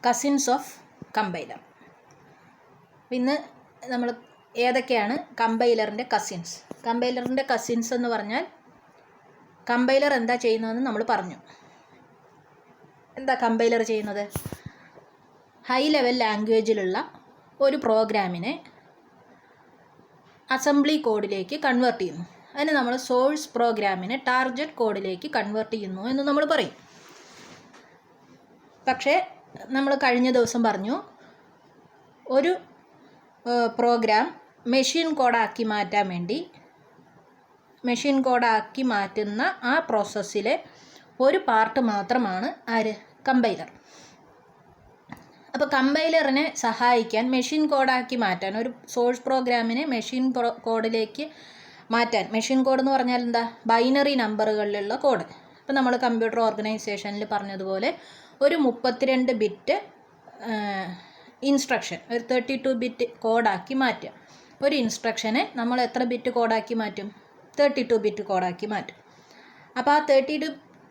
Cousins of compiler. ഇന്ന് നമ്മൾ ഏതൊക്കെയാണ് കമ്പൈലറിൻ്റെ കസിൻസ്. കമ്പൈലറിൻ്റെ കസിൻസ് എന്ന് പറഞ്ഞാൽ കമ്പൈലർ എന്താ ചെയ്യുന്നതെന്ന് നമ്മൾ പറഞ്ഞു. എന്താ കമ്പൈലർ ചെയ്യുന്നത്? ഹൈ ലെവൽ ലാംഗ്വേജിലുള്ള ഒരു പ്രോഗ്രാമിനെ അസംബ്ലി കോഡിലേക്ക് കൺവേർട്ട് ചെയ്യുന്നു. അതിന് നമ്മൾ സോഴ്സ് പ്രോഗ്രാമിനെ ടാർഗറ്റ് കോഡിലേക്ക് കൺവേർട്ട് ചെയ്യുന്നു എന്ന് നമ്മൾ പറയും. പക്ഷേ നമ്മൾ കഴിഞ്ഞ ദിവസം പറഞ്ഞു, ഒരു പ്രോഗ്രാം മെഷീൻ കോഡാക്കി മാറ്റാൻ വേണ്ടി മെഷീൻ കോഡാക്കി മാറ്റുന്ന ആ പ്രോസസ്സിലെ ഒരു പാർട്ട് മാത്രമാണ് ആര്? കമ്പൈലർ. അപ്പോൾ കമ്പൈലറിനെ സഹായിക്കാൻ മെഷീൻ കോഡാക്കി മാറ്റാൻ, ഒരു സോഴ്സ് പ്രോഗ്രാമിനെ മെഷീൻ കോഡിലേക്ക് മാറ്റാൻ, മെഷീൻ കോഡ് എന്ന് പറഞ്ഞാൽ എന്താ? ബൈനറി നമ്പറുകളിലുള്ള കോഡ്. ഇപ്പോൾ നമ്മൾ കമ്പ്യൂട്ടർ ഓർഗനൈസേഷനിൽ പറഞ്ഞതുപോലെ ഒരു 32 ബിറ്റ് ഇൻസ്ട്രക്ഷൻ, ഒരു 32 ബിറ്റ് കോഡാക്കി മാറ്റുക. ഒരു ഇൻസ്ട്രക്ഷനെ നമ്മൾ എത്ര ബിറ്റ് കോഡാക്കി മാറ്റും? 32 ബിറ്റ് കോഡാക്കി മാറ്റും. അപ്പോൾ ആ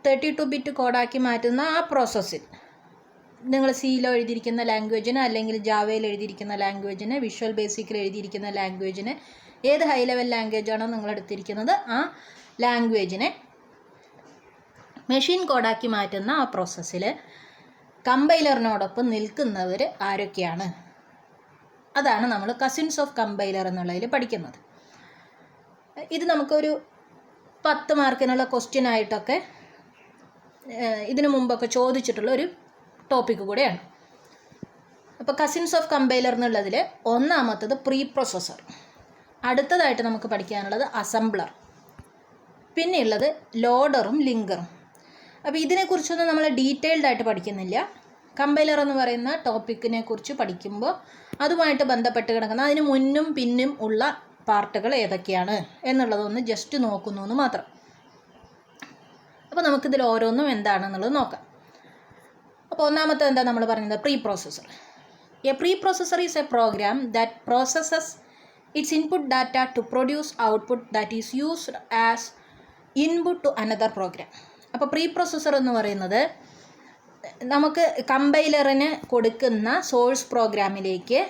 32 ബിറ്റ് കോഡാക്കി മാറ്റുന്ന ആ പ്രോസസ്സിൽ നിങ്ങൾ സിയിലോ എഴുതിയിരിക്കുന്ന ലാംഗ്വേജിന്, അല്ലെങ്കിൽ ജാവയിൽ എഴുതിയിരിക്കുന്ന ലാംഗ്വേജിന്, വിഷ്വൽ ബേസിക്കിൽ എഴുതിയിരിക്കുന്ന ലാംഗ്വേജിന്, ഏത് ഹൈ ലെവൽ ലാംഗ്വേജാണോ നിങ്ങൾ എടുത്തിരിക്കുന്നത് ആ ലാംഗ്വേജിനെ മെഷീൻ കോഡാക്കി മാറ്റുന്ന ആ പ്രോസസ്സിൽ കമ്പൈലറിനോടൊപ്പം നിൽക്കുന്നവർ ആരൊക്കെയാണ്? അതാണ് നമ്മൾ കസിൻസ് ഓഫ് കമ്പൈലർ എന്നുള്ളതിൽ പഠിക്കുന്നത്. ഇത് നമുക്കൊരു 10 മാർക്കിനുള്ള ക്വസ്റ്റ്യൻ ആയിട്ടൊക്കെ ഇതിനു മുമ്പൊക്കെ ചോദിച്ചിട്ടുള്ള ഒരു ടോപ്പിക്ക് കൂടെയാണ്. അപ്പോൾ കസിൻസ് ഓഫ് കമ്പൈലർ എന്നുള്ളതിൽ ഒന്നാമത്തത് പ്രീ പ്രോസസ്സർ, അടുത്തതായിട്ട് നമുക്ക് പഠിക്കാനുള്ളത് അസംബ്ലർ, പിന്നെയുള്ളത് ലോഡറും ലിങ്കറും. അപ്പോൾ ഇതിനെക്കുറിച്ചൊന്നും നമ്മൾ ഡീറ്റെയിൽഡ് ആയിട്ട് പഠിക്കുന്നില്ല. കമ്പൈലർ എന്ന് പറയുന്ന ടോപ്പിക്കിനെ കുറിച്ച് പഠിക്കുമ്പോൾ അതുമായിട്ട് ബന്ധപ്പെട്ട് കിടക്കുന്ന അതിന് മുന്നും പിന്നും ഉള്ള പാർട്ടുകൾ ഏതൊക്കെയാണ് എന്നുള്ളതൊന്ന് ജസ്റ്റ് നോക്കുന്നു എന്ന് മാത്രം. അപ്പോൾ നമുക്കിതിൽ ഓരോന്നും എന്താണെന്നുള്ളത് നോക്കാം. അപ്പോൾ ഒന്നാമത്തെ എന്താ നമ്മൾ പറയുന്നത്? Preprocessor. A preprocessor is a program that processes its input data to produce output that is used as input to another program. അപ്പോൾ പ്രീ പ്രോസസ്സർ എന്ന് പറയുന്നത് നമുക്ക് കമ്പൈലറിന് കൊടുക്കുന്ന സോഴ്സ് പ്രോഗ്രാമിലേക്ക്,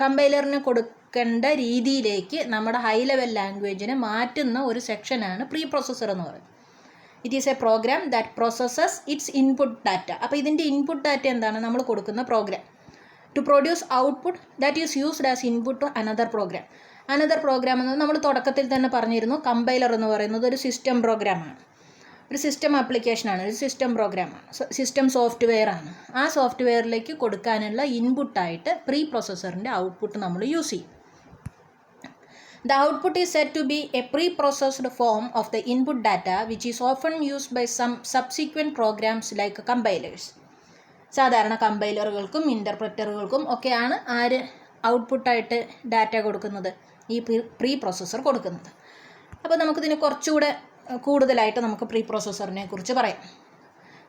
കമ്പൈലറിന് കൊടുക്കേണ്ട രീതിയിലേക്ക് നമ്മുടെ ഹൈ ലെവൽ ലാംഗ്വേജിനെ മാറ്റുന്ന ഒരു സെക്ഷനാണ് പ്രീ പ്രോസസ്സർ എന്ന് പറയുന്നത്. It is a program that processes its input data. അപ്പോൾ ഇതിൻ്റെ ഇൻപുട്ട് ഡാറ്റ എന്താണ്? നമ്മൾ കൊടുക്കുന്ന program. To produce output that is used as input to another program. Another program എന്നത് നമ്മൾ തുടക്കത്തിൽ തന്നെ പറഞ്ഞിരുന്നു. കമ്പൈലർ എന്ന് പറയുന്നത് ഒരു സിസ്റ്റം പ്രോഗ്രാമാണ്, ഒരു സിസ്റ്റം ആപ്ലിക്കേഷനാണ്, ഒരു സിസ്റ്റം പ്രോഗ്രാമാണ്, സിസ്റ്റം സോഫ്റ്റ്വെയർ ആണ്. ആ സോഫ്റ്റ്വെയറിലേക്ക് കൊടുക്കാനുള്ള ഇൻപുട്ടായിട്ട് പ്രീ പ്രോസസ്സറിൻ്റെ ഔട്ട്പുട്ട് നമ്മൾ യൂസ് ചെയ്യും. The output is said to be a pre-processed form of the input data which is often used by some subsequent programs like compilers. സാധാരണ കമ്പൈലറുകൾക്കും ഇൻ്റർപ്രറ്ററുകൾക്കും ഒക്കെയാണ് ആര് ഔട്ട്പുട്ടായിട്ട് ഡാറ്റ കൊടുക്കുന്നത്? ഈ പ്രീ പ്രോസസ്സർ കൊടുക്കുന്നത്. അപ്പോൾ നമുക്കിതിന് കുറച്ചുകൂടെ കൂടുതലായിട്ട് നമുക്ക് പ്രീ പ്രോസസ്സറിനെ കുറിച്ച് പറയാം.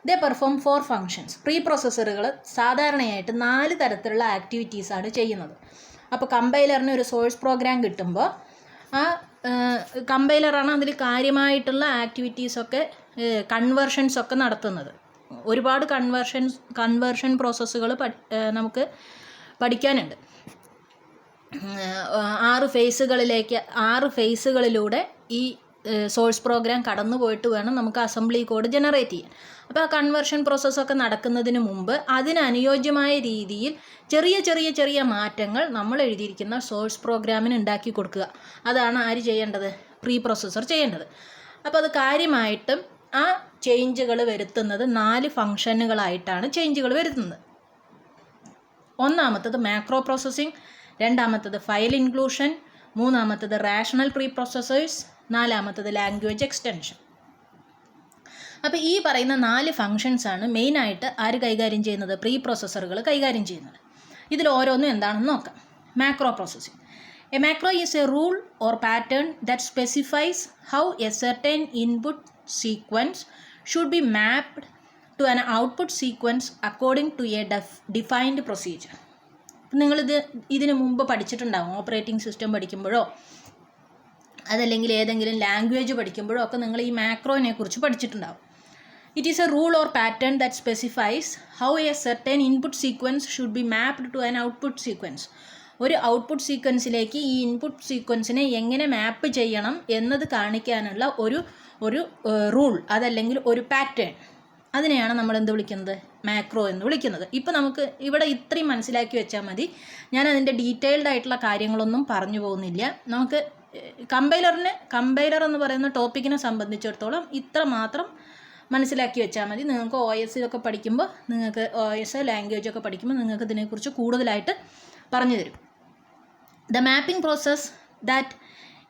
ദേ പെർഫോം 4 ഫങ്ഷൻസ്. പ്രീ പ്രോസസ്സറുകൾ സാധാരണയായിട്ട് 4 തരത്തിലുള്ള ആക്ടിവിറ്റീസാണ് ചെയ്യുന്നത്. അപ്പോൾ കമ്പൈലറിന് ഒരു സോഴ്സ് പ്രോഗ്രാം കിട്ടുമ്പോൾ ആ കമ്പൈലറാണ് അതിൽ കാര്യമായിട്ടുള്ള ആക്ടിവിറ്റീസൊക്കെ, കൺവേർഷൻസൊക്കെ നടത്തുന്നത്. ഒരുപാട് കൺവേർഷൻ പ്രോസസ്സുകൾ നമുക്ക് പഠിക്കാനുണ്ട്. 6 ഫേസുകളിലൂടെ ഈ സോഴ്സ് പ്രോഗ്രാം കടന്നു പോയിട്ട് വേണം നമുക്ക് അസംബ്ലി കോഡ് ജനറേറ്റ് ചെയ്യാൻ. അപ്പോൾ ആ കൺവേർഷൻ പ്രോസസ്സൊക്കെ നടക്കുന്നതിന് മുമ്പ് അതിനനുയോജ്യമായ രീതിയിൽ ചെറിയ മാറ്റങ്ങൾ നമ്മൾ എഴുതിയിരിക്കുന്ന സോഴ്സ് പ്രോഗ്രാമിന് ഉണ്ടാക്കി കൊടുക്കുക. അതാണ് ആര് ചെയ്യേണ്ടത്? പ്രീ പ്രോസസ്സർ ചെയ്യേണ്ടത്. അപ്പോൾ അത് കാര്യമായിട്ടും ആ ചേഞ്ചുകൾ വരുത്തുന്നത് 4 ഫങ്ഷനുകളായിട്ടാണ് ചേഞ്ചുകൾ വരുത്തുന്നത്. ഒന്നാമത്തത് മാക്രോ പ്രോസസ്സിംഗ്, രണ്ടാമത്തത് ഫയൽ ഇൻക്ലൂഷൻ, മൂന്നാമത്തത് റാഷണൽ പ്രീ പ്രോസസ്സേഴ്സ്, നാലാമത്തത് ലാംഗ്വേജ് എക്സ്റ്റൻഷൻ. അപ്പോൾ ഈ പറയുന്ന 4 ഫങ്ഷൻസാണ് മെയിനായിട്ട് ആര് കൈകാര്യം ചെയ്യുന്നത്? പ്രീ പ്രോസസ്സറുകൾ കൈകാര്യം ചെയ്യുന്നത്. ഇതിൽ ഓരോന്നും എന്താണെന്ന് നോക്കാം. Macro processing. A macro is a rule or pattern that specifies how a certain input sequence should be mapped to an output sequence according to a defined procedure. ഇതിന് മുമ്പ് പഠിച്ചിട്ടുണ്ടാകും. ഓപ്പറേറ്റിംഗ് സിസ്റ്റം പഠിക്കുമ്പോഴോ അതല്ലെങ്കിൽ ഏതെങ്കിലും ലാംഗ്വേജ് പഠിക്കുമ്പോഴോ ഒക്കെ നിങ്ങൾ ഈ മാക്രോനെ കുറിച്ച് പഠിച്ചിട്ടുണ്ടാകും. It is a rule or pattern that specifies how a certain input sequence should be mapped to an output sequence. ഒരു output സീക്വൻസിലേക്ക് ഈ ഇൻപുട്ട് സീക്വൻസിനെ എങ്ങനെ മാപ്പ് ചെയ്യണം എന്നത് കാണിക്കാനുള്ള ഒരു റൂൾ, അതല്ലെങ്കിൽ ഒരു പാറ്റേൺ, അതിനെയാണ് നമ്മൾ എന്ത് വിളിക്കുന്നത്? മാക്രോ എന്ന് വിളിക്കുന്നത്. ഇപ്പോൾ നമുക്ക് ഇവിടെ ഇത്രയും മനസ്സിലാക്കി വെച്ചാൽ മതി. ഞാൻ അതിൻ്റെ ഡീറ്റെയിൽഡ് ആയിട്ടുള്ള കാര്യങ്ങളൊന്നും പറഞ്ഞു പോകുന്നില്ല. നമുക്ക് കമ്പൈലർ എന്ന് പറയുന്ന ടോപ്പിക്കിനെ സംബന്ധിച്ചിടത്തോളം ഇത്ര മാത്രം മനസ്സിലാക്കി വെച്ചാൽ മതി. നിങ്ങൾക്ക് OSലൊക്കെ പഠിക്കുമ്പോൾ, നിങ്ങൾക്ക് OS ലാംഗ്വേജൊക്കെ പഠിക്കുമ്പോൾ നിങ്ങൾക്ക് ഇതിനെക്കുറിച്ച് കൂടുതലായിട്ട് പറഞ്ഞു തരും. The mapping process that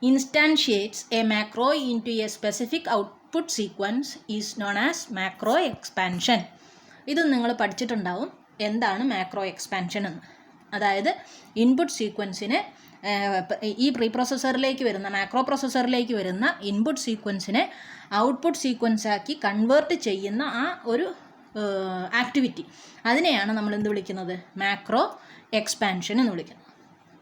instantiates a macro into a specific output sequence is known as macro expansion. ഇത് നിങ്ങൾ പഠിച്ചിട്ടുണ്ടാവും എന്താണ് മാക്രോ എക്സ്പാൻഷൻ എന്ന്. അതായത് ഇൻപുട്ട് സീക്വൻസിനെ ഈ പ്രീ പ്രോസസ്സറിലേക്ക് വരുന്ന, മാക്രോ പ്രോസസ്സറിലേക്ക് വരുന്ന ഇൻപുട്ട് സീക്വൻസിനെ ഔട്ട്പുട്ട് സീക്വൻസാക്കി കൺവേർട്ട് ചെയ്യുന്ന ആ ഒരു ആക്ടിവിറ്റി, അതിനെയാണ് നമ്മൾ എന്ത് വിളിക്കുന്നത്? മാക്രോ എക്സ്പാൻഷൻ എന്ന് വിളിക്കുന്നത്.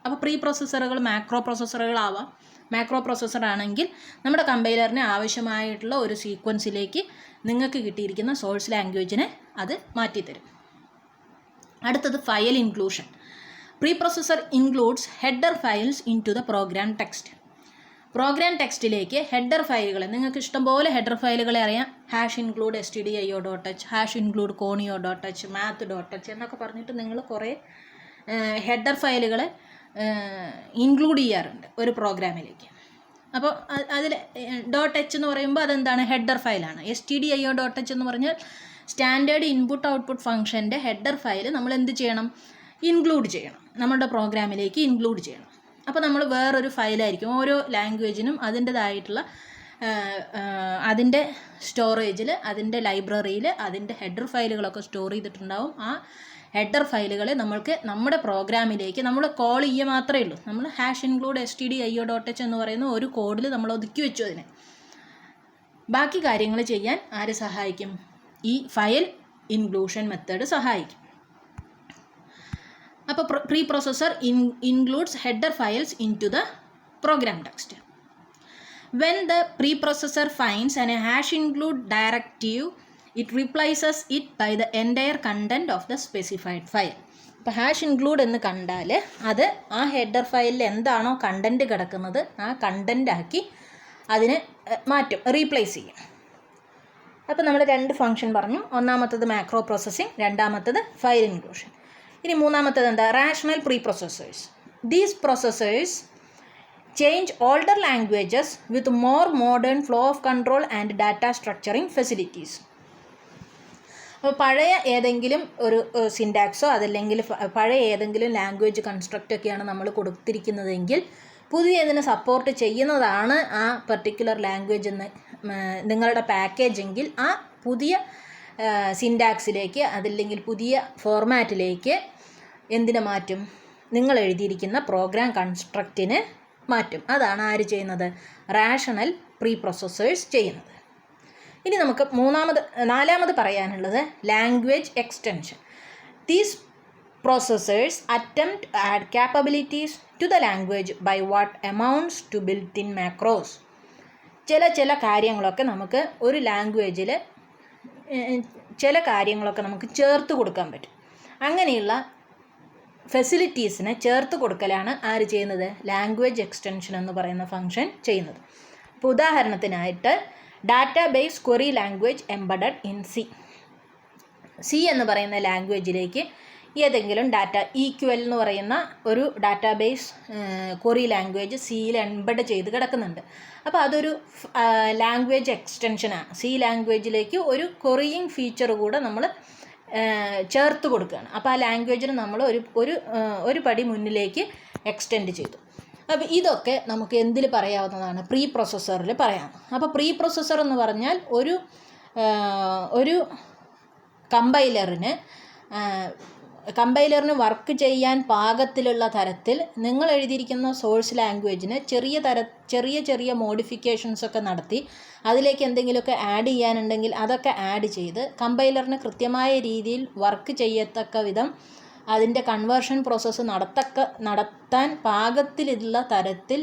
അപ്പോൾ പ്രീ പ്രോസസ്സറുകൾ മാക്രോ പ്രോസസ്സറുകളാവാം. മാക്രോ പ്രോസസ്സർ ആണെങ്കിൽ നമ്മുടെ കമ്പൈലറിന് ആവശ്യമായിട്ടുള്ള ഒരു സീക്വൻസിലേക്ക് നിങ്ങൾക്ക് കിട്ടിയിരിക്കുന്ന സോഴ്സ് ലാംഗ്വേജിനെ അത് മാറ്റിത്തരും. അടുത്തത് file inclusion. Preprocessor includes header files into the program text. Program ടെക്സ്റ്റിലേക്ക് ഹെഡർ ഫയലുകൾ, നിങ്ങൾക്ക് ഇഷ്ടംപോലെ ഹെഡർ ഫയലുകളെ അറിയാം. #include stdio.h, #include conio.h, math.h എന്നൊക്കെ പറഞ്ഞിട്ട് നിങ്ങൾ കുറേ ഹെഡർ ഫയലുകളെ ഇൻക്ലൂഡ് ചെയ്യാറുണ്ട് ഒരു പ്രോഗ്രാമിലേക്ക്. അപ്പോൾ അതിൽ .h എന്ന് പറയുമ്പോൾ അതെന്താണ്? ഹെഡർ ഫയലാണ്. stdio.h എന്ന് പറഞ്ഞാൽ സ്റ്റാൻഡേർഡ് ഇൻപുട്ട് ഔട്ട്പുട്ട് ഫംഗ്ഷൻ്റെ ഹെഡർ ഫയൽ നമ്മൾ എന്ത് ചെയ്യണം? ഇൻക്ലൂഡ് ചെയ്യണം, നമ്മുടെ പ്രോഗ്രാമിലേക്ക് ഇൻക്ലൂഡ് ചെയ്യണം. അപ്പോൾ നമ്മൾ വേറൊരു ഫയലായിരിക്കും. ഓരോ ലാംഗ്വേജിനും അതിൻ്റേതായിട്ടുള്ള അതിൻ്റെ സ്റ്റോറേജിൽ, അതിൻ്റെ ലൈബ്രറിയിൽ അതിൻ്റെ ഹെഡർ ഫയലുകളൊക്കെ സ്റ്റോർ ചെയ്തിട്ടുണ്ടാവും. ആ ഹെഡർ ഫയലുകൾ നമ്മൾക്ക് നമ്മുടെ പ്രോഗ്രാമിലേക്ക് നമ്മൾ കോൾ ചെയ്യുക മാത്രമേ ഉള്ളൂ. നമ്മൾ #include stdio.h എന്ന് പറയുന്ന ഒരു കോഡിൽ നമ്മൾ ഒതുക്കി വെച്ചു അതിനെ. ബാക്കി കാര്യങ്ങൾ ചെയ്യാൻ ആര് സഹായിക്കും? ഈ ഫയൽ ഇൻക്ലൂഷൻ മെത്തേഡ് സഹായിക്കും. അപ്പോൾ preprocessor includes header files into the program text. When the preprocessor finds an #include directive, it replaces it by the entire content of the specified file. ഇപ്പോൾ #include എന്ന് കണ്ടാൽ അത് ആ header ഫയലിൽ എന്താണോ content കിടക്കുന്നത് ആ കണ്ടൻറ്റാക്കി അതിനെ മാറ്റും, റീപ്ലേസ് ചെയ്യും. അപ്പോൾ നമ്മൾ 2 ഫംഗ്ഷൻ പറഞ്ഞു. ഒന്നാമത്തത് മാക്രോ പ്രോസസ്സിംഗ്, രണ്ടാമത്തത് ഫയൽ ഇൻക്ലൂഷൻ. ഇനി മൂന്നാമത്തത് എന്താ? Rational pre processors. These processors change older languages with more modern flow of control and data structuring facilities. അപ്പോൾ പഴയ ഏതെങ്കിലും ഒരു സിൻടാക്സോ അതല്ലെങ്കിൽ പഴയ ഏതെങ്കിലും ലാംഗ്വേജ് കൺസ്ട്രക്റ്റൊക്കെയാണ് നമ്മൾ കൊടുത്തിരിക്കുന്നതെങ്കിൽ പുതിയതിനെ സപ്പോർട്ട് ചെയ്യുന്നതാണ് ആ പെർട്ടിക്കുലർ ലാംഗ്വേജ് എന്ന് നിങ്ങളുടെ പാക്കേജെങ്കിൽ ആ പുതിയ സിൻടാക്സിലേക്ക് അതല്ലെങ്കിൽ പുതിയ ഫോർമാറ്റിലേക്ക് എന്തിനെ മാറ്റും? നിങ്ങൾ എഴുതിയിരിക്കുന്ന പ്രോഗ്രാം കൺസ്ട്രക്റ്റിനെ മാറ്റും. അതാണ് ആര് ചെയ്യുന്നത്? റാഷണൽ പ്രീ പ്രോസസ്സേഴ്സ് ചെയ്യുന്നത്. ഇനി നമുക്ക് നാലാമത് പറയാനുള്ളത് language extension. These processors attempt to add capabilities to the language by what amounts to built in macros. ചില കാര്യങ്ങളൊക്കെ നമുക്ക് ഒരു ലാംഗ്വേജിൽ ചില കാര്യങ്ങളൊക്കെ നമുക്ക് ചേർത്ത് കൊടുക്കാൻ പറ്റും. അങ്ങനെയുള്ള ഫെസിലിറ്റീസിനെ ചേർത്ത് കൊടുക്കലാണ് ആര് ചെയ്യുന്നത്? ലാംഗ്വേജ് എക്സ്റ്റൻഷൻ എന്ന് പറയുന്ന ഫംഗ്ഷൻ ചെയ്യുന്നത്. ഇപ്പോൾ ഉദാഹരണത്തിനായിട്ട് database query language embedded in C എന്ന് പറയുന്ന ലാംഗ്വേജിലേക്ക് ഏതെങ്കിലും EQL എന്ന് പറയുന്ന ഒരു ഡാറ്റാബേസ് ക്വറി ലാംഗ്വേജ് സിയിൽ എംബഡ് ചെയ്ത് കിടക്കുന്നുണ്ട്. അപ്പോൾ അതൊരു ലാംഗ്വേജ് എക്സ്റ്റൻഷനാണ്. സി ലാംഗ്വേജിലേക്ക് ഒരു ക്വറിയിങ് ഫീച്ചർ കൂടെ നമ്മൾ ചേർത്ത് കൊടുക്കുകയാണ്. അപ്പോൾ ആ ലാംഗ്വേജിന് നമ്മൾ ഒരു പടി മുന്നിലേക്ക് എക്സ്റ്റെൻഡ് ചെയ്തു. അപ്പോൾ ഇതൊക്കെ നമുക്ക് എന്തിൽ പറയാവുന്നതാണ്? പ്രീ പ്രോസസ്സറിൽ പറയാം. അപ്പോൾ പ്രീ പ്രോസസ്സർ എന്ന് പറഞ്ഞാൽ ഒരു കമ്പൈലറിന് വർക്ക് ചെയ്യാൻ പാകത്തിലുള്ള തരത്തിൽ നിങ്ങൾ എഴുതിയിരിക്കുന്ന സോഴ്സ് ലാംഗ്വേജിന് ചെറിയ മോഡിഫിക്കേഷൻസൊക്കെ നടത്തി അതിലേക്ക് എന്തെങ്കിലുമൊക്കെ ആഡ് ചെയ്യാനുണ്ടെങ്കിൽ അതൊക്കെ ആഡ് ചെയ്ത് കമ്പൈലറിന് കൃത്യമായ രീതിയിൽ വർക്ക് ചെയ്യത്തക്ക വിധം അതിൻ്റെ കൺവേർഷൻ പ്രോസസ്സ് നടത്താൻ പാകത്തിലുള്ള തരത്തിൽ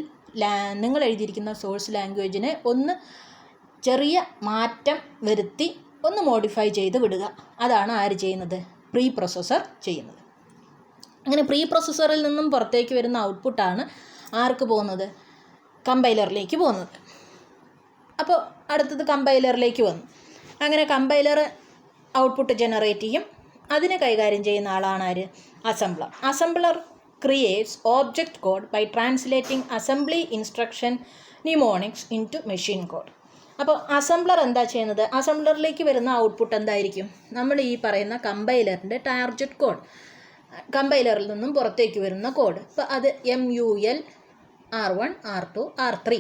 നിങ്ങൾ എഴുതിയിരിക്കുന്ന സോഴ്സ് ലാംഗ്വേജിനെ ഒന്ന് ചെറിയ മാറ്റം വരുത്തി ഒന്ന് മോഡിഫൈ ചെയ്ത് വിടുക. അതാണ് ആര് ചെയ്യുന്നത്? പ്രീ പ്രോസസ്സർ ചെയ്യുന്നത്. അങ്ങനെ പ്രീ പ്രോസസ്സറിൽ നിന്നും പുറത്തേക്ക് വരുന്ന ഔട്ട്പുട്ടാണ് ആർക്ക് പോകുന്നത്? കമ്പൈലറിലേക്ക് പോകുന്നത്. അപ്പോൾ അടുത്തത് കമ്പൈലറിലേക്ക് വന്നു. അങ്ങനെ കമ്പൈലർ ഔട്ട്പുട്ട് ജനറേറ്റ് ചെയ്യും. അതിനെ കൈകാര്യം ചെയ്യുന്ന ആളാണ് ആര്? Assembler. Assembler creates object code by translating assembly instruction mnemonics into machine code. അപ്പോൾ അസംബ്ലർ എന്താ ചെയ്യുന്നത്? അസംബ്ലറിലേക്ക് വരുന്ന ഔട്ട്പുട്ട് എന്തായിരിക്കും? നമ്മൾ ഈ പറയുന്ന കമ്പൈലറിൻ്റെ ടാർഗറ്റ് കോഡ്, കമ്പൈലറിൽ നിന്നും പുറത്തേക്ക് വരുന്ന കോഡ്. അപ്പോൾ അത് MUL R1 R2 R3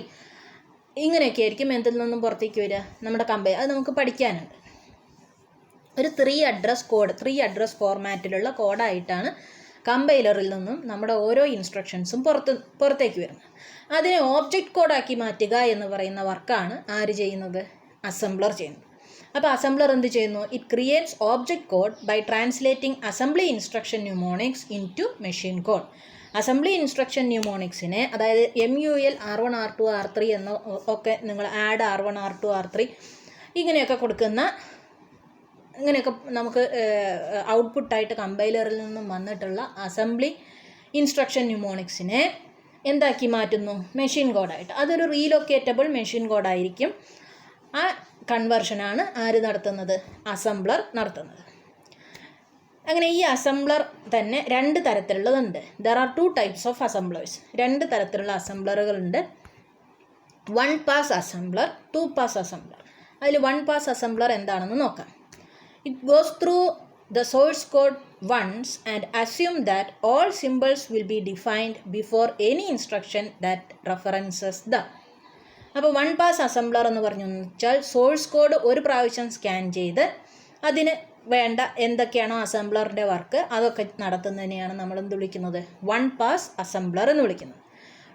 ഇങ്ങനെയൊക്കെ ആയിരിക്കും എന്തിൽ നിന്നും പുറത്തേക്ക് വരിക? നമ്മുടെ അത് നമുക്ക് പഠിക്കാനുണ്ട്. ഒരു 3 അഡ്രസ് ഫോർമാറ്റിലുള്ള കോഡായിട്ടാണ് കമ്പൈലറിൽ നിന്നും നമ്മുടെ ഓരോ ഇൻസ്ട്രക്ഷൻസും പുറത്തേക്ക് വരുന്നത്. അതിനെ ഓബ്ജക്റ്റ് കോഡാക്കി മാറ്റുക എന്ന് പറയുന്ന വർക്കാണ് ആര് ചെയ്യുന്നത്? അസംബ്ലർ ചെയ്യുന്നത്. അപ്പോൾ അസംബ്ലർ എന്ത് ചെയ്യുന്നു? It creates object code by translating assembly instruction mnemonics into machine code. Assembly instruction ന്യൂമോണിക്സിനെ, അതായത് MUL R1 R2 R3 എന്ന ഒക്കെ നിങ്ങൾ ആഡ് R1 R2 R3 ഇങ്ങനെയൊക്കെ കൊടുക്കുന്ന, ഇങ്ങനെയൊക്കെ നമുക്ക് ഔട്ട്പുട്ടായിട്ട് കമ്പൈലറിൽ നിന്നും വന്നിട്ടുള്ള അസംബ്ലി ഇൻസ്ട്രക്ഷൻ ന്യൂമോണിക്സിനെ എന്താക്കി മാറ്റുന്നു? മെഷീൻ കോഡായിട്ട്. അതൊരു റീലൊക്കേറ്റബിൾ മെഷീൻ കോഡായിരിക്കും. ആ കൺവേർഷനാണ് ആര് നടത്തുന്നത്? അസംബ്ലർ നടത്തുന്നത്. അങ്ങനെ ഈ അസംബ്ലർ തന്നെ 2 തരത്തിലുള്ളതുണ്ട്. There are 2 types of assemblers. 2 തരത്തിലുള്ള അസംബ്ലറുകളുണ്ട്. 1 പാസ് അസംബ്ലർ, 2 പാസ് അസംബ്ലർ. അതിൽ 1 പാസ് അസംബ്ലർ എന്താണെന്ന് നോക്കാം. It goes through the source code once and assume that all symbols will be defined before any instruction that references them. അപ്പോൾ 1 pass assembler എന്ന് പറഞ്ഞു വെച്ചാൽ source code ഒരു പ്രാവശ്യം scan ചെയ്ത് അതിന് വേണ്ട എന്തൊക്കെയാണോ അസംബ്ലറിൻ്റെ വർക്ക് അതൊക്കെ നടത്തുന്നതിനെയാണ് നമ്മൾ എന്ത് വിളിക്കുന്നത്? 1 പാസ് അസംബ്ലർ എന്ന് വിളിക്കുന്നത്.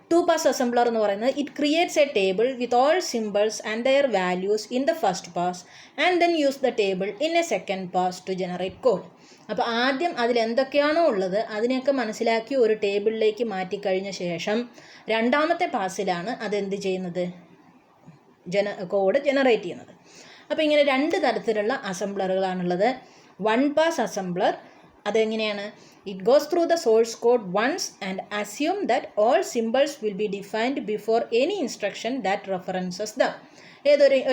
2 പാസ് അസംബ്ലർ എന്ന് പറയുന്നത് it creates a table with all symbols and their values in the first pass and then use the table in a second pass to generate code. അപ്പോൾ ആദ്യം അതിലെന്തൊക്കെയാണോ ഉള്ളത് അതിനെയൊക്കെ മനസ്സിലാക്കി ഒരു ടേബിളിലേക്ക് മാറ്റിക്കഴിഞ്ഞ ശേഷം രണ്ടാമത്തെ പാസിലാണ് അതെന്ത് ചെയ്യുന്നത്? കോഡ് ജനറേറ്റ് ചെയ്യുന്നത്. അപ്പോൾ ഇങ്ങനെ 2 തരത്തിലുള്ള അസംബ്ലറുകളാണുള്ളത്. 1 പാസ് അസംബ്ലർ അതെങ്ങനെയാണ്? It goes through the source code once and assume that all symbols will be defined before any instruction that references the.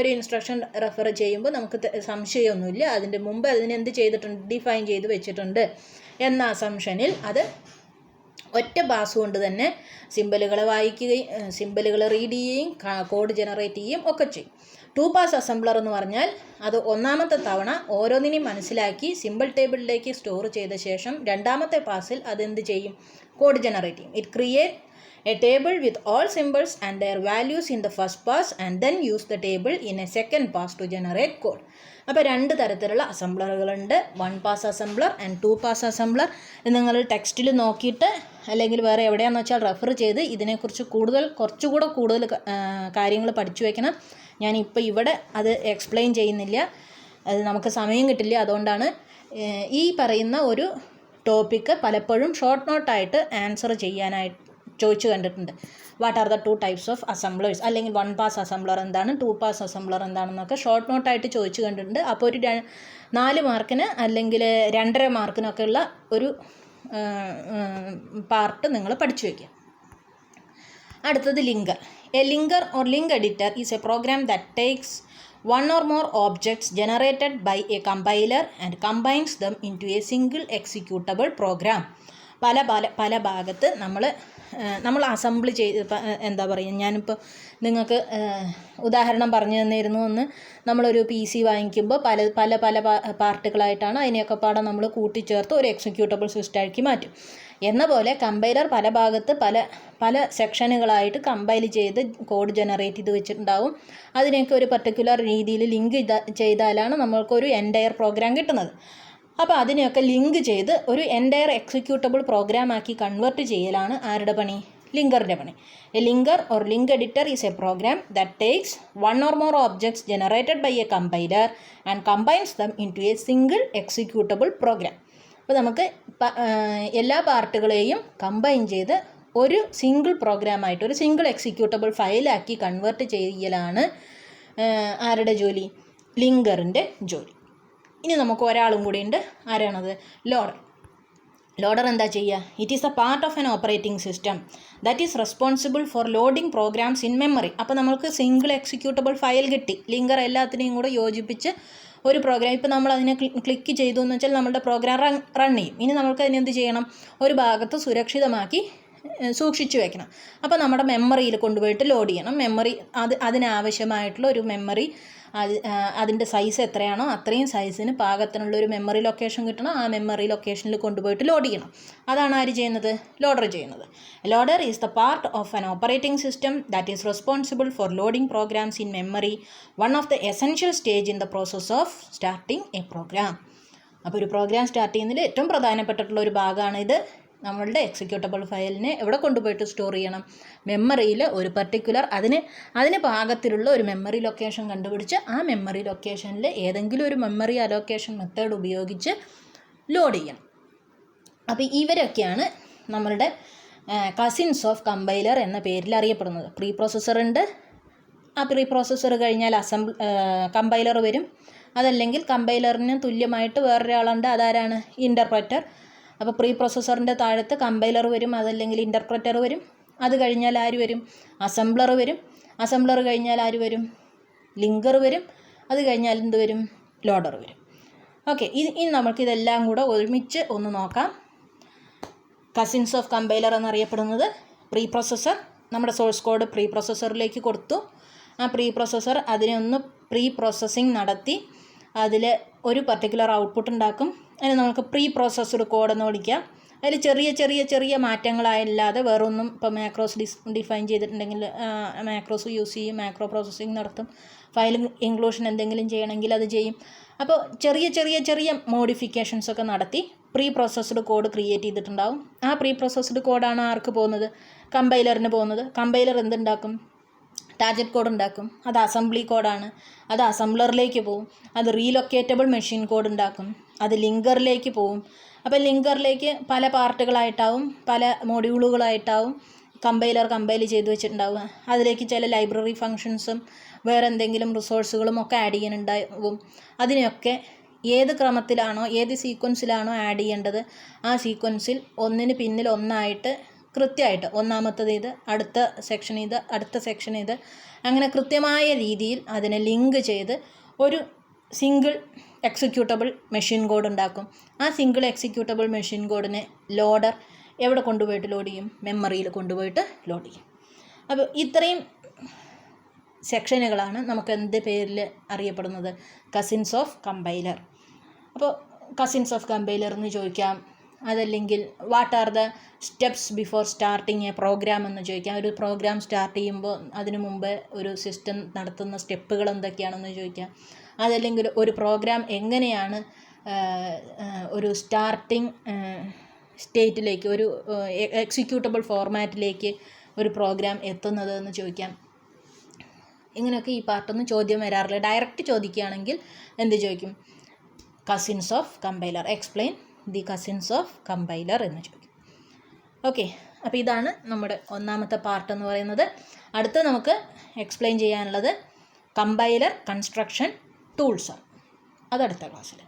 ഒരു ഇൻസ്ട്രക്ഷൻ റെഫർ ചെയ്യുമ്പോൾ നമുക്ക് സംശയമൊന്നുമില്ല, അതിൻ്റെ മുമ്പ് അതിനെന്ത് ചെയ്തിട്ടുണ്ട്? ഡിഫൈൻ ചെയ്ത് വെച്ചിട്ടുണ്ട് എന്ന അസംഷനിൽ അത് ഒറ്റ പാസ് കൊണ്ട് തന്നെ സിമ്പലുകളെ വായിക്കുകയും സിമ്പലുകൾ റീഡ് ചെയ്യുകയും കോഡ് ജനറേറ്റ് ചെയ്യുകയും ഒക്കെ ചെയ്യും. 2 പാസ് അസംബ്ലർ എന്ന് പറഞ്ഞാൽ അത് ഒന്നാമത്തെ തവണ ഓരോന്നിനെയും മനസ്സിലാക്കി സിമ്പിൾ ടേബിളിലേക്ക് സ്റ്റോർ ചെയ്ത ശേഷം രണ്ടാമത്തെ പാസിൽ അതെന്ത് ചെയ്യും? കോഡ് ജനറേറ്റ് ചെയ്യും. It create a table with all symbols and their values in the first pass and then use the table in a second pass to generate code. അപ്പോൾ 2 തരത്തിലുള്ള അസംബ്ലറുകളുണ്ട്. 1 pass assembler and 2 pass assembler. നിങ്ങൾ ടെക്സ്റ്റിൽ നോക്കിയിട്ട് അല്ലെങ്കിൽ വേറെ എവിടെയാണെന്ന് വെച്ചാൽ റെഫർ ചെയ്ത് ഇതിനെക്കുറിച്ച് കുറച്ചുകൂടെ കൂടുതൽ കാര്യങ്ങൾ പഠിച്ചു വയ്ക്കണം. ഞാനിപ്പോൾ ഇവിടെ അത് എക്സ്പ്ലെയിൻ ചെയ്യുന്നില്ല, അത് നമുക്ക് സമയം കിട്ടില്ല. അതുകൊണ്ടാണ് ഈ പറയുന്ന ഒരു ടോപ്പിക്ക് പലപ്പോഴും ഷോർട്ട് നോട്ടായിട്ട് ആൻസർ ചെയ്യാനായിട്ട് ചോദിച്ചു കണ്ടിട്ടുണ്ട്. What are the 2 types of അസംബ്ലേഴ്സ്, അല്ലെങ്കിൽ 1 പാസ് അസംബ്ലർ എന്താണ്, 2 പാസ് അസംബ്ലർ എന്താണെന്നൊക്കെ ഷോർട്ട് നോട്ടായിട്ട് ചോദിച്ചു കണ്ടിട്ടുണ്ട്. അപ്പോൾ ഒരു 4 മാർക്കിന് അല്ലെങ്കിൽ 2.5 മാർക്കിനൊക്കെ ഉള്ള ഒരു പാർട്ട് നിങ്ങൾ പഠിച്ചു വയ്ക്കുക. അടുത്തത് linker. A linker or link editor is a program that takes 1 or more objects generated by a compiler and combines them into a single executable program. പല ഭാഗത്ത് നമ്മൾ അസംബിൾ ചെയ്ത് എന്താ പറയുക, ഞാനിപ്പോൾ നിങ്ങൾക്ക് ഉദാഹരണം പറഞ്ഞു തന്നിരുന്നു. ഒന്ന് നമ്മളൊരു PC വാങ്ങിക്കുമ്പോൾ പല പാർട്ടുകളായിട്ടാണ് അതിനെയൊക്കെ പാടെ നമ്മൾ കൂട്ടിച്ചേർത്ത് ഒരു എക്സിക്യൂട്ടബിൾ സിസ്റ്റമാക്കി മാറ്റും. എന്ന പോലെ കമ്പൈലർ പല ഭാഗത്ത് പല സെക്ഷനുകളായിട്ട് കമ്പൈൽ ചെയ്ത് കോഡ് ജനറേറ്റ് ചെയ്ത് വെച്ചിട്ടുണ്ടാവും. അതിനെയൊക്കെ ഒരു പർട്ടിക്കുലർ രീതിയിൽ ലിങ്ക് ചെയ്താലാണ് നമ്മൾക്കൊരു എൻറ്റയർ പ്രോഗ്രാം കിട്ടുന്നത്. അപ്പോൾ അതിനെയൊക്കെ ലിങ്ക് ചെയ്ത് ഒരു എൻറ്റയർ എക്സിക്യൂട്ടബിൾ പ്രോഗ്രാമാക്കി കൺവേർട്ട് ചെയ്യലാണ് ആരുടെ പണി? ലിങ്കറിൻ്റെ പണി. A linker or link editor is a program that takes 1 or more objects generated by a compiler and combines them into a single executable program. അപ്പോൾ നമുക്ക് എല്ലാ പാർട്ടുകളെയും കമ്പൈൻ ചെയ്ത് ഒരു സിംഗിൾ പ്രോഗ്രാമായിട്ട് ഒരു സിംഗിൾ എക്സിക്യൂട്ടബിൾ ഫയലാക്കി കൺവേർട്ട് ചെയ്യലാണ് ആരുടെ ജോലി? ലിങ്കറിൻ്റെ ജോലി. ഇനി നമുക്ക് ഒരാളും കൂടിയുണ്ട്. ആരാണത്? ലോഡർ. ലോഡർ എന്താ ചെയ്യുക? It is a part of an operating system that is responsible for loading programs in memory. അപ്പോൾ നമ്മൾക്ക് സിംഗിൾ എക്സിക്യൂട്ടബിൾ ഫയൽ കിട്ടി. ലിങ്കർ എല്ലാത്തിനെയും കൂടെ യോജിപ്പിച്ച് ഒരു പ്രോഗ്രാം, ഇപ്പോൾ നമ്മൾ അതിനെ ക്ലിക്ക് ചെയ്തു എന്ന് വെച്ചാൽ നമ്മുടെ പ്രോഗ്രാം റൺ ചെയ്യും. ഇനി നമുക്ക് അതിനെന്ത് ചെയ്യണം? ഒരു ഭാഗത്ത് സുരക്ഷിതമാക്കി സൂക്ഷിച്ചു വെക്കണം. അപ്പോൾ നമ്മുടെ മെമ്മറിയിൽ കൊണ്ടുപോയിട്ട് ലോഡ് ചെയ്യണം. മെമ്മറി അതിനാവശ്യമായിട്ടുള്ള ഒരു മെമ്മറി, അതിൻ്റെ സൈസ് എത്രയാണോ അത്രയും സൈസിന് പാകത്തിനുള്ളൊരു മെമ്മറി ലൊക്കേഷൻ കിട്ടണം. ആ മെമ്മറി ലൊക്കേഷനിൽ കൊണ്ടുപോയിട്ട് ലോഡ് ചെയ്യണം. അതാണ് ആര് ചെയ്യുന്നത്? ലോഡർ ചെയ്യുന്നത്. Loader is the part of an operating system that is responsible for loading programs in memory, one of the essential stage in the process of starting a program. അപ്പോൾ ഒരു programme start ചെയ്യുന്നതിൽ ഏറ്റവും പ്രധാനപ്പെട്ടിട്ടുള്ള ഒരു ഭാഗമാണ് ഇത്. നമ്മളുടെ executable ഫയലിനെ എവിടെ കൊണ്ടുപോയിട്ട് സ്റ്റോർ ചെയ്യണം? മെമ്മറിയിൽ ഒരു പർട്ടിക്കുലർ അതിന് പാകത്തിലുള്ള ഒരു മെമ്മറി ലൊക്കേഷൻ കണ്ടുപിടിച്ച് ആ മെമ്മറി ലൊക്കേഷനിൽ ഏതെങ്കിലും ഒരു മെമ്മറി അലോക്കേഷൻ മെത്തേഡ് ഉപയോഗിച്ച് ലോഡ് ചെയ്യണം. അപ്പോൾ ഇവരൊക്കെയാണ് നമ്മളുടെ കസിൻസ് ഓഫ് കമ്പൈലർ എന്ന പേരിൽ അറിയപ്പെടുന്നത്. പ്രീ പ്രോസസ്സർ ഉണ്ട്. ആ പ്രീ പ്രോസസ്സർ കഴിഞ്ഞാൽ കമ്പൈലർ വരും. അതല്ലെങ്കിൽ കമ്പൈലറിന് തുല്യമായിട്ട് വേറൊരാളുണ്ട്. അതാരാണ്? ഇൻ്റർപ്രറ്റർ. അപ്പോൾ പ്രീ പ്രോസസ്സറിൻ്റെ താഴത്ത് കമ്പൈലർ വരും, അതല്ലെങ്കിൽ ഇൻ്റർപ്രറ്റർ വരും. അത് കഴിഞ്ഞാൽ ആര് വരും? അസംബ്ലർ വരും. അസംബ്ലർ കഴിഞ്ഞാൽ ആര് വരും? ലിങ്കർ വരും. അത് കഴിഞ്ഞാൽ എന്ത് വരും? ലോഡർ വരും. ഓക്കെ, ഇനി നമുക്കിതെല്ലാം കൂടെ ഒരുമിച്ച് ഒന്ന് നോക്കാം. കസിൻസ് ഓഫ് കമ്പൈലർ എന്നറിയപ്പെടുന്നത് പ്രീ പ്രോസസ്സർ. നമ്മുടെ സോഴ്സ് കോഡ് പ്രീ പ്രോസസ്സറിലേക്ക് കൊടുത്തു. ആ പ്രീ പ്രോസസ്സർ അതിനെ ഒന്ന് പ്രീ പ്രോസസ്സിങ് നടത്തി അതിൽ ഒരു പർട്ടിക്കുലർ ഔട്ട്പുട്ട് ഉണ്ടാക്കും. അതിന് നമുക്ക് പ്രീ പ്രോസസ്ഡ് കോഡ് എന്ന് വിളിക്കാം. അതിൽ ചെറിയ മാറ്റങ്ങളല്ലാതെ വേറൊന്നും, ഇപ്പോൾ മാക്രോസ് ഡിഫൈൻ ചെയ്തിട്ടുണ്ടെങ്കിൽ മാക്രോസ് യൂസ് ചെയ്യും, മാക്രോ പ്രോസസ്സിങ് നടത്തും. ഫയൽ ഇൻക്ലൂഷൻ എന്തെങ്കിലും ചെയ്യണമെങ്കിൽ അത് ചെയ്യും. അപ്പോൾ ചെറിയ മോഡിഫിക്കേഷൻസ് ഒക്കെ നടത്തി പ്രീ പ്രോസസ്ഡ് കോഡ് ക്രിയേറ്റ് ചെയ്തിട്ടുണ്ടാവും. ആ പ്രീ പ്രോസസ്ഡ് കോഡാണ് ആർക്ക് പോകുന്നത്? കമ്പൈലറിന് പോകുന്നത്. കമ്പൈലർ എന്തുണ്ടാക്കും? ടാർഗറ്റ് കോഡ് ഉണ്ടാക്കും. അത് അസംബ്ലി കോഡാണ്. അത് അസംബ്ലറിലേക്ക് പോവും. അത് റീലൊക്കേറ്റബിൾ മെഷീൻ കോഡ് ഉണ്ടാക്കും. അത് ലിങ്കറിലേക്ക് പോവും. അപ്പോൾ ലിങ്കറിലേക്ക് പല പാർട്ടുകളായിട്ടാവും, പല മൊഡ്യൂളുകളായിട്ടാവും കമ്പൈൽ ചെയ്ത് വെച്ചിട്ടുണ്ടാവുക. അതിലേക്ക് ചില ലൈബ്രറി ഫങ്ഷൻസും വേറെ എന്തെങ്കിലും റിസോഴ്സുകളും ഒക്കെ ആഡ് ചെയ്യാനുണ്ടാവും. അതിനെയൊക്കെ ഏത് ക്രമത്തിലാണോ ഏത് സീക്വൻസിലാണോ ആഡ് ചെയ്യേണ്ടത് ആ സീക്വൻസിൽ ഒന്നിന് പിന്നിൽ ഒന്നായിട്ട് കൃത്യമായിട്ട് ഒന്നാമത്തത് ഇത്, അടുത്ത സെക്ഷൻ ഇത്, അങ്ങനെ കൃത്യമായ രീതിയിൽ അതിനെ ലിങ്ക് ചെയ്ത് ഒരു സിംഗിൾ എക്സിക്യൂട്ടബിൾ മെഷീൻ കോഡ് ഉണ്ടാക്കും. ആ സിംഗിൾ എക്സിക്യൂട്ടബിൾ മെഷീൻ കോഡിനെ ലോഡർ എവിടെ കൊണ്ടുപോയിട്ട് ലോഡ് ചെയ്യും? മെമ്മറിയിൽ കൊണ്ടുപോയിട്ട് ലോഡ് ചെയ്യും. അപ്പോൾ ഇത്രയും സെക്ഷനുകളാണ് നമുക്ക് എന്ത് പേരിൽ അറിയപ്പെടുന്നത്? Cousins of compiler. അപ്പോൾ കസിൻസ് ഓഫ് കമ്പൈലർ എന്ന് ചോദിക്കാം. അതല്ലെങ്കിൽ what are the steps before starting a program എന്ന് ചോദിക്കാം. ഒരു പ്രോഗ്രാം സ്റ്റാർട്ട് ചെയ്യുമ്പോൾ അതിനു മുമ്പ് ഒരു സിസ്റ്റം നടത്തുന്ന സ്റ്റെപ്പുകൾ എന്തൊക്കെയാണെന്ന് ചോദിക്കാം. അതല്ലെങ്കിൽ ഒരു പ്രോഗ്രാം എങ്ങനെയാണ് ഒരു സ്റ്റാർട്ടിങ് സ്റ്റേറ്റിലേക്ക്, ഒരു എക്സിക്യൂട്ടബിൾ ഫോർമാറ്റിലേക്ക് ഒരു പ്രോഗ്രാം എത്തുന്നത് എന്ന് ചോദിക്കാം. ഇങ്ങനെയൊക്കെ ഈ പാർട്ടൊന്നും ചോദ്യം വരാറില്ല. ഡയറക്റ്റ് ചോദിക്കുകയാണെങ്കിൽ എന്ത് ചോദിക്കും? Cousins of compiler. Explain the cousins of compiler എന്ന് ചോദിക്കും. ഓക്കെ, അപ്പോൾ ഇതാണ് നമ്മുടെ ഒന്നാമത്തെ പാർട്ട് എന്ന് പറയുന്നത്. അടുത്ത് നമുക്ക് എക്സ്പ്ലെയിൻ ചെയ്യാനുള്ളത് കമ്പൈലർ കൺസ്ട്രക്ഷൻ ടൂൾസാണ്. അതടുത്ത ക്ലാസ്സിൽ.